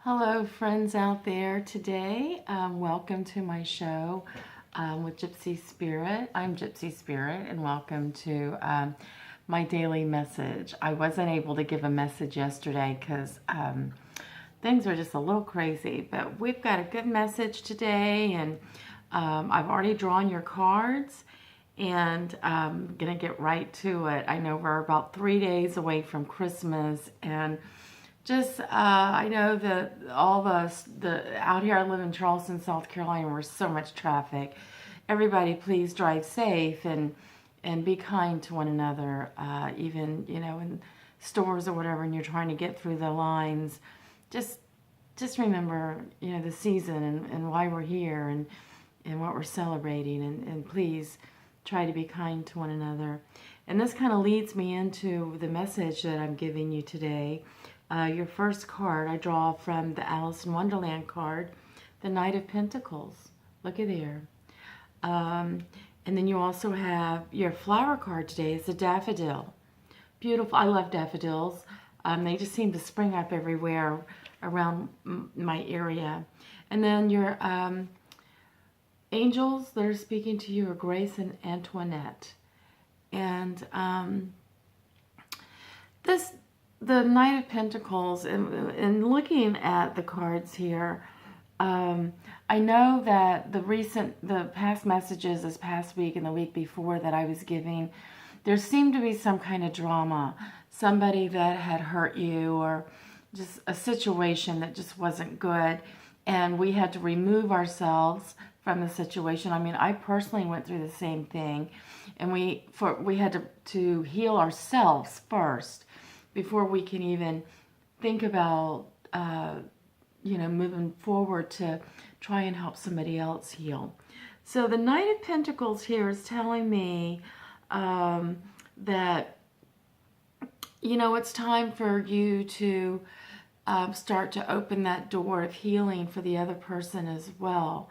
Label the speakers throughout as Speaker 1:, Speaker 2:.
Speaker 1: Hello, friends out there today. Welcome to my show with Gypsy Spirit. I'm Gypsy Spirit, and welcome to my daily message. I wasn't able to give a message yesterday because things were just a little crazy, but we've got a good message today, and I've already drawn your cards. And I'm going to get right to it. I know we're about 3 days away from Christmas, and just I know that all the out here, I live in Charleston, South Carolina, where there's so much traffic. Everybody, please drive safe and be kind to one another. Even in stores or whatever, and you're trying to get through the lines, just just remember the season and why we're here and what we're celebrating, and please try to be kind to one another. And this kind of leads me into the message that I'm giving you today. Your first card I draw from the Alice in Wonderland card, the Knight of Pentacles. Look at there. And then you also have your flower card today is the daffodil. Beautiful. I love daffodils. They just seem to spring up everywhere around my area. And then your angels that are speaking to you are Grace and Antoinette. And the Knight of Pentacles, and looking at the cards here, I know that the past messages this past week and the week before that I was giving, there seemed to be some kind of drama, somebody that had hurt you, or just a situation that just wasn't good, and we had to remove ourselves from the situation. I mean, I personally went through the same thing, and we had to heal ourselves first before we can even think about moving forward to try and help somebody else heal. So the Knight of Pentacles here is telling me that it's time for you to start to open that door of healing for the other person as well.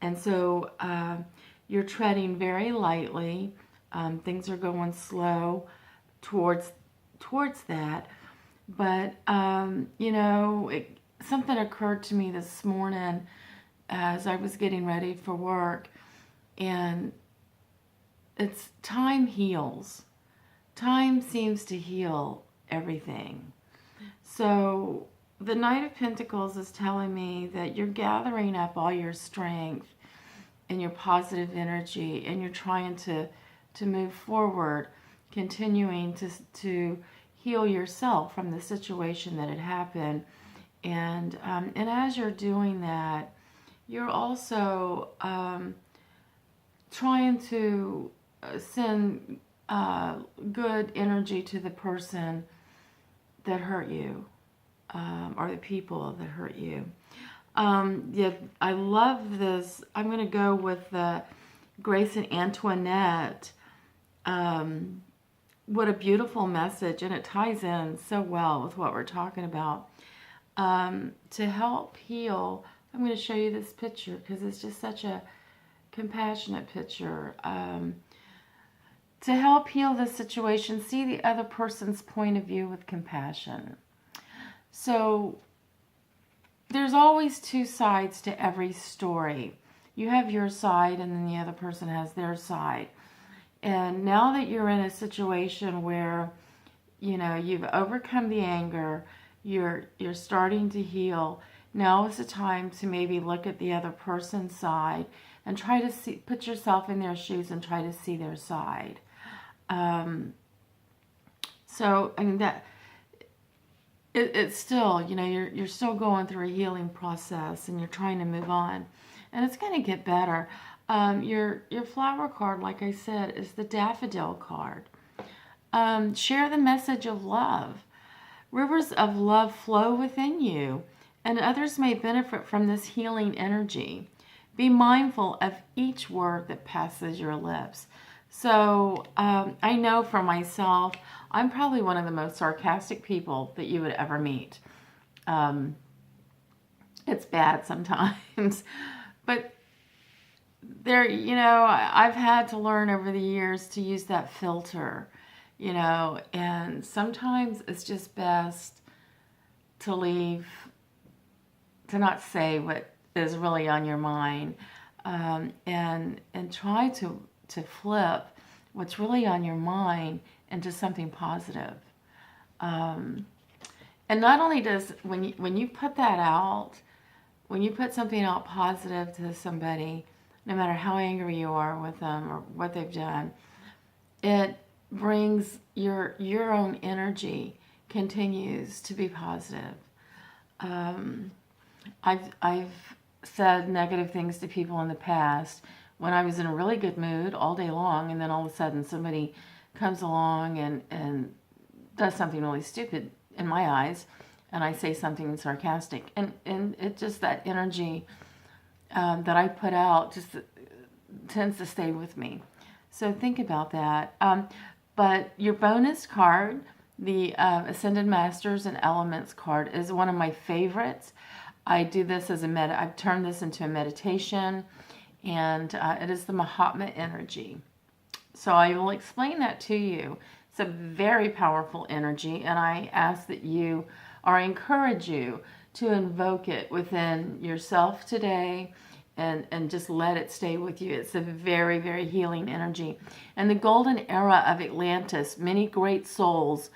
Speaker 1: And so you're treading very lightly. Things are going slow towards that. But, something occurred to me this morning as I was getting ready for work. And it's time heals. Time seems to heal everything. So the Knight of Pentacles is telling me that you're gathering up all your strength and your positive energy, and you're trying to move forward, continuing to heal yourself from the situation that had happened. And as you're doing that, you're also trying to send good energy to the person that hurt you, or the people that hurt you. Yeah, I love this. I'm going to go with the Grace and Antoinette. What a beautiful message, and it ties in so well with what we're talking about. To help heal, I'm going to show you this picture because it's just such a compassionate picture. To help heal this situation, see the other person's point of view with compassion. So there's always two sides to every story. You have your side, and then the other person has their side. And now that you're in a situation where, you've overcome the anger, you're starting to heal, now is the time to maybe look at the other person's side and try to put yourself in their shoes and try to see their side. So, I mean, that it's still, you're still going through a healing process, and you're trying to move on, and it's going to get better. Your flower card, like I said, is the daffodil card. Share the message of love. Rivers of love flow within you, and others may benefit from this healing energy. Be mindful of each word that passes your lips. So I know for myself, I'm probably one of the most sarcastic people that you would ever meet. It's bad sometimes, but I've had to learn over the years to use that filter, and sometimes it's just best to leave not say what is really on your mind, and try to flip what's really on your mind into something positive. And not only does when you put that out, when you put something out positive to somebody, no matter how angry you are with them or what they've done, it brings your own energy continues to be positive. I've said negative things to people in the past when I was in a really good mood all day long, and then all of a sudden somebody comes along and does something really stupid in my eyes, and I say something sarcastic, and it just, that energy that I put out just tends to stay with me. So think about that. But your bonus card, the Ascended Masters and Elements card, is one of my favorites. I do this as I've turned this into a meditation, and it is the Mahatma energy. So I will explain that to you. It's a very powerful energy, and I ask that you, or I encourage you, to invoke it within yourself today, and just let it stay with you. It's a very, very healing energy. In the golden era of Atlantis, many great souls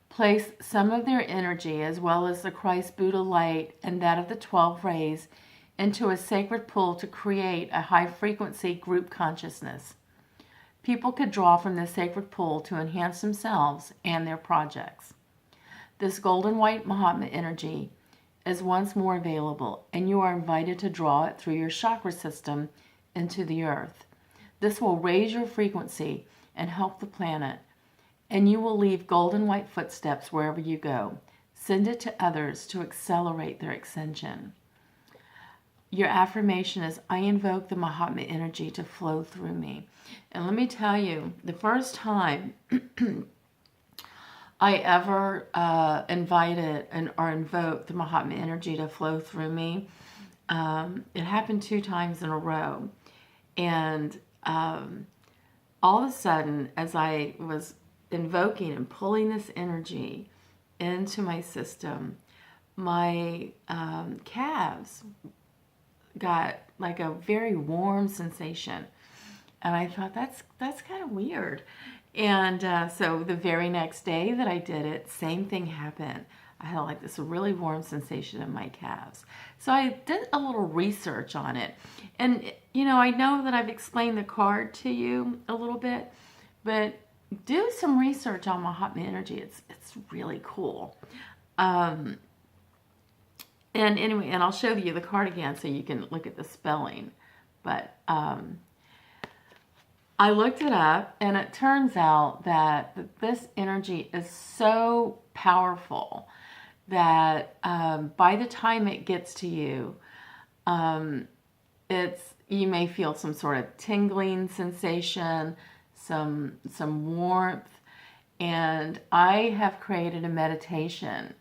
Speaker 1: placed some of their energy, as well as the Christ Buddha light and that of the 12 rays, into a sacred pool to create a high-frequency group consciousness. People could draw from this sacred pool to enhance themselves and their projects. This golden white Mahatma energy is once more available, and you are invited to draw it through your chakra system into the earth. This will raise your frequency and help the planet, and you will leave golden white footsteps wherever you go. Send it to others to accelerate their ascension. Your affirmation is, I invoke the Mahatma energy to flow through me. And let me tell you, the first time I ever invited or invoked the Mahatma energy to flow through me, it happened 2 times in a row. And all of a sudden, as I was invoking and pulling this energy into my system, my calves got like a very warm sensation. And I thought, that's kind of weird. And so the very next day that I did it, same thing happened. I had like this really warm sensation in my calves. So I did a little research on it. And, you know, I know that I've explained the card to you a little bit, but do some research on Mahatma energy. It's really cool. And anyway, and I'll show you the card again so you can look at the spelling. But I looked it up, and it turns out that this energy is so powerful that by the time it gets to you, you may feel some sort of tingling sensation, some warmth, and I have created a meditation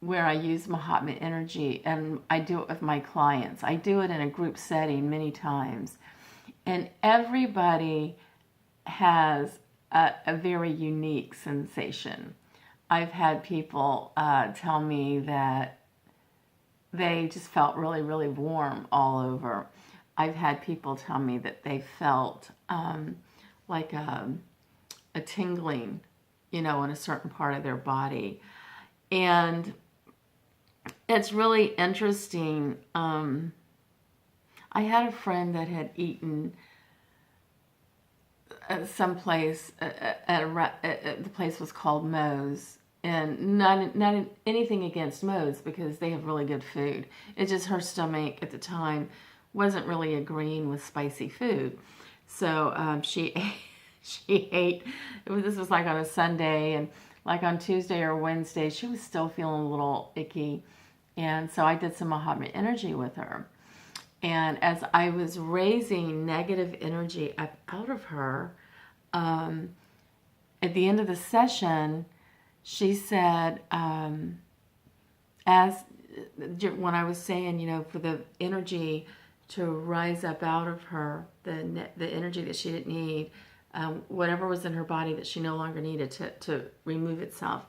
Speaker 1: where I use Mahatma energy, and I do it with my clients. I do it in a group setting many times. And everybody has a very unique sensation. I've had people tell me that they just felt really, really warm all over. I've had people tell me that they felt like a tingling, you know, in a certain part of their body. And it's really interesting. I had a friend that had eaten someplace, the place was called Moe's, and not anything against Moe's, because they have really good food. It's just her stomach at the time wasn't really agreeing with spicy food. So she ate, this was like on a Sunday, and like on Tuesday or Wednesday, she was still feeling a little icky. And so I did some Mahatma energy with her. And as I was raising negative energy up out of her, at the end of the session, she said, when I was saying, you know, for the energy to rise up out of her, the energy that she didn't need, whatever was in her body that she no longer needed to remove itself,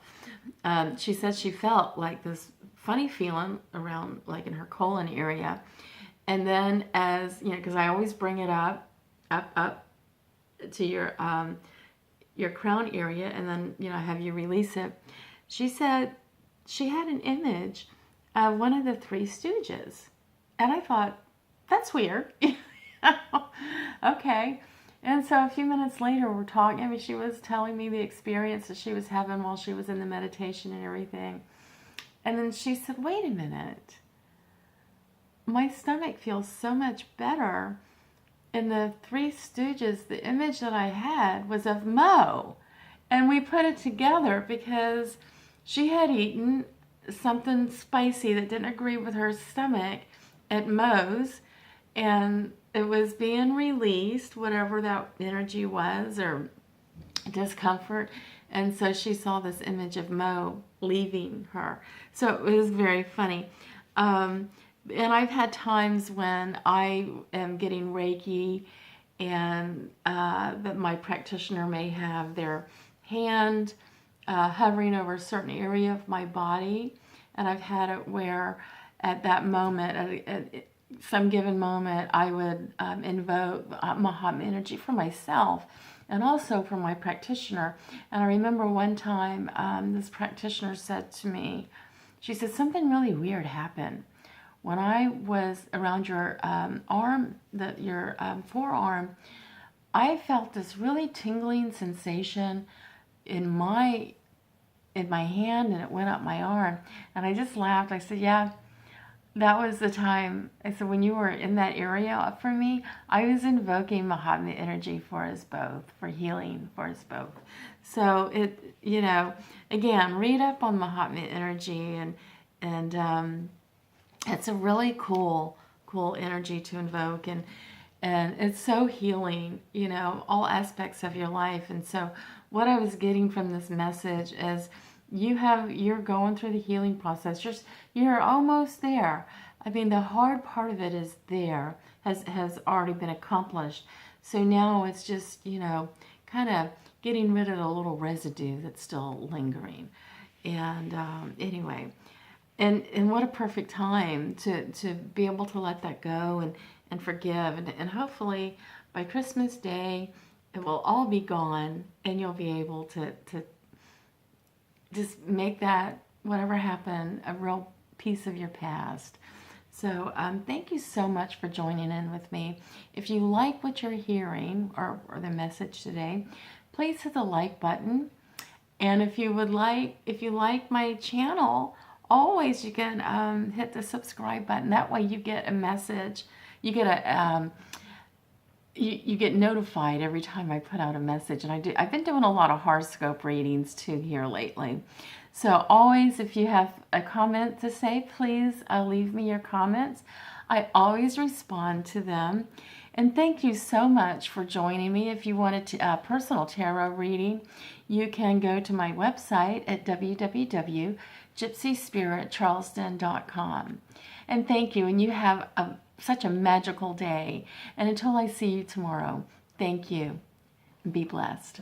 Speaker 1: she said she felt like this funny feeling around, like in her colon area. And then as, you know, because I always bring it up to your crown area, and then, you know, have you release it. She said she had an image of one of the Three Stooges. And I thought, that's weird. Okay. And so a few minutes later, we're talking. I mean, she was telling me the experience that she was having while she was in the meditation and everything. And then she said, wait a minute. My stomach feels so much better. In the Three Stooges, the image that I had was of Moe. And we put it together because she had eaten something spicy that didn't agree with her stomach at Moe's, and it was being released, whatever that energy was or discomfort. And so she saw this image of Moe leaving her. So it was very funny. And I've had times when I am getting Reiki and that my practitioner may have their hand hovering over a certain area of my body. And I've had it where at that moment, at some given moment, I would invoke Mahatma energy for myself and also for my practitioner. And I remember one time this practitioner said to me, she said, something really weird happened. When I was around your arm, your forearm, I felt this really tingling sensation in my hand, and it went up my arm. And I just laughed. I said, yeah, that was the time. I said, when you were in that area for me, I was invoking Mahatma energy for us both, for healing for us both. So it, you know, again, read up on Mahatma energy, and it's a really cool energy to invoke, and it's so healing, you know, all aspects of your life. And so what I was getting from this message is you're going through the healing process. You're almost there. I mean, the hard part of it is there, has already been accomplished. So now it's just, you know, kind of getting rid of the little residue that's still lingering. And anyway, and what a perfect time to be able to let that go and forgive. And hopefully by Christmas Day, it will all be gone, and you'll be able to just make that, whatever happened, a real piece of your past. So thank you so much for joining in with me. If you like what you're hearing or the message today, please hit the like button. And if you like my channel, always you can hit the subscribe button. That way you get a message. You get you get notified every time I put out a message. And I've been doing a lot of horoscope readings too here lately. So always, if you have a comment to say, please leave me your comments. I always respond to them. And thank you so much for joining me. If you wanted a personal tarot reading, you can go to my website at www.gypsyspiriccharleston.com. And thank you, and you have such a magical day. And until I see you tomorrow, thank you, and be blessed.